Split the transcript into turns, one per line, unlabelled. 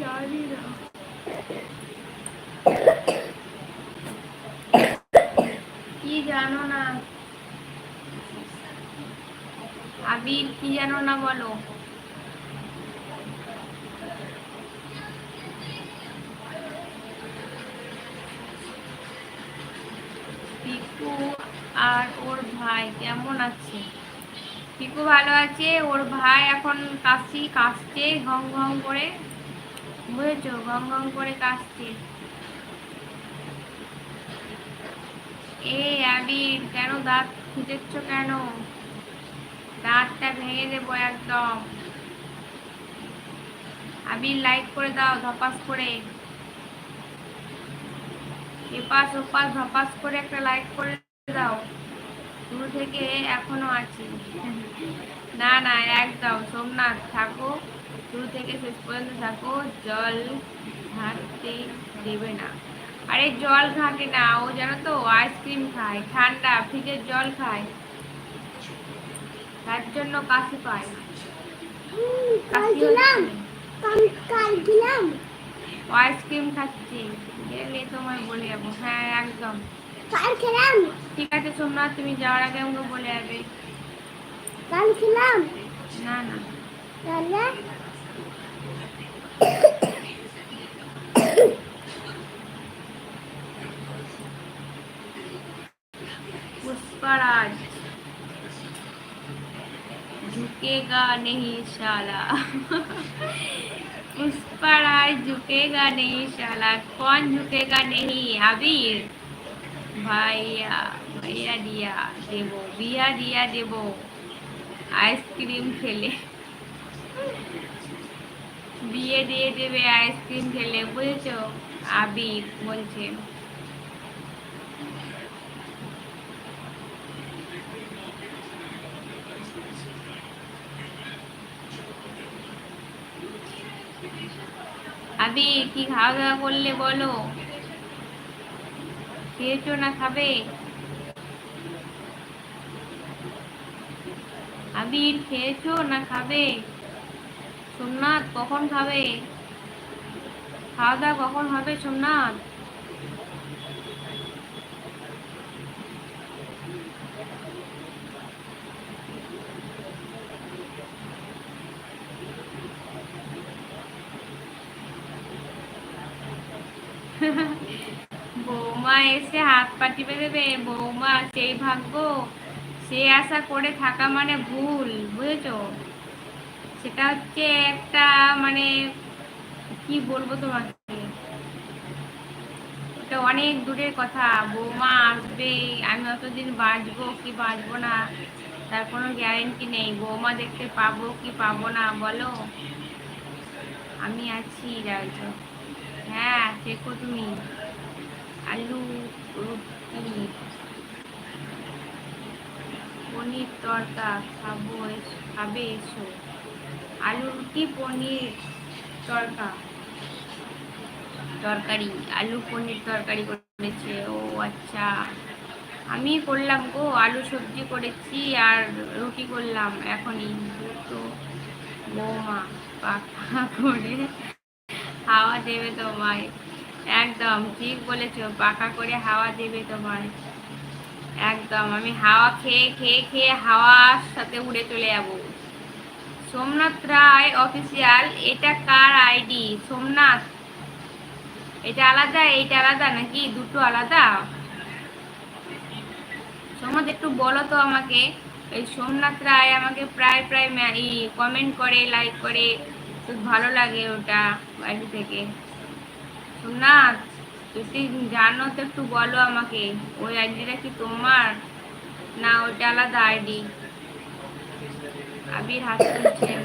জানি না কি জানো না আবির, কি জানো না বলো। পিকু আর ওর ভাই কেমন আছে? পিকু ভালো আছে, ওর ভাই এখন কাশছে ঘং ঘং করে, বুঝেছো? ঘং ঘং করে কাশছে। এই আবির, কেন দাঁত খুঁজেছ কেন? দাঁতটা ভেঙে দেবো একদম। আবির, লাইক করে দাও ধপাস করে, এপাশ ওপাশ ধপাস করে একটা লাইক করে দাও। শুরু থেকে এখনো আছি। না না, একদম সোমনাথ থাকো, শুরু থেকে শেষ পর্যন্ত থাকো। জল ঘাটতে দেবে না। আরে জল ঘাটে না, ও জানো তো আইসক্রিম খায়, ঠান্ডা ফ্রিজের জল খায়, তার জন্য কাশি পায়। আইসক্রিম খাচ্ছি, গেলে তোমায় বলে যাবো। হ্যাঁ একদম ঠিক আছে সোমনাথ, তুমি যাওয়ার আগে আমাকে বলে যাবে। না না, पुष्पराज झुकेगा नहीं साला। पुष्पराज झुकेगा नहीं साला। कौन झुकेगा नहीं? আবির ভাইয়া, ভাইয়া দিয়া দেব, বিয়া দিয়া দেব আইসক্রিম খেলে, বিয়ে দিয়ে দেবে আইসক্রিম খেলে, বুঝেছো? আবির বলছে। আবির, কি খাওয়া দাওয়া করলে বলো? খেয়েছো না খাবে? আবির, খেয়েছো না খাবে? সোমনাথ কখন খাবে? খাওয়া দাওয়া কখন হবে সোমনাথ? বৌমা এসে হাত পা টিপে দেবে, বৌমা সেই ভাগ্য, সে আশা করে থাকা মানে ভুল, বুঝেছো? সেটা হচ্ছে একটা মানে কি বলবো তোমাকে, এটা অনেক দূরের কথা। বৌমা আসবে, আমি অতদিন বাঁচবো কি বাঁচবো না তার কোনো গ্যারেন্টি নেই। বৌমা দেখতে পাবো কি পাবো না বলো? আমি আছি রাজু। হ্যাঁ দেখো তুমি, আলু রুটি পনির তরকা খাবে এসো। আলু রুটি পনির তরকা তরকারি, আলু পনির তরকারি করেছে। ও আচ্ছা, আমি করলাম গো, আলু সবজি করেছি আর রুটি করলাম এখনই। তো বৌমা পাখা করে হাওয়া দেবে তোমায়। একদম ঠিক বলেছো, পাখা করে হাওয়া দেবে তোমায়। একদম আমি হাওয়া খেয়ে খেয়ে খেয়ে হাওয়ার সাথে উড়ে চলে যাবো। সোমনাথ রায় অফিসিয়াল, এটা কার আইডি সোমনাথ? এটা আলাদা, এইটা আলাদা নাকি দুটো আলাদা? সোমনাথ একটু বলো তো আমাকে। এই সোমনাথ রায় আমাকে প্রায় প্রায় কমেন্ট করে, লাইক করে, খুব ভালো লাগে ওটা বাড়ি থেকে। সোমনাথ যদি জানো তো একটু বলো আমাকে, ওই আইডিটা কি তোমার না ওইটা আলাদা আইডি? আবির হাত তুলছেন।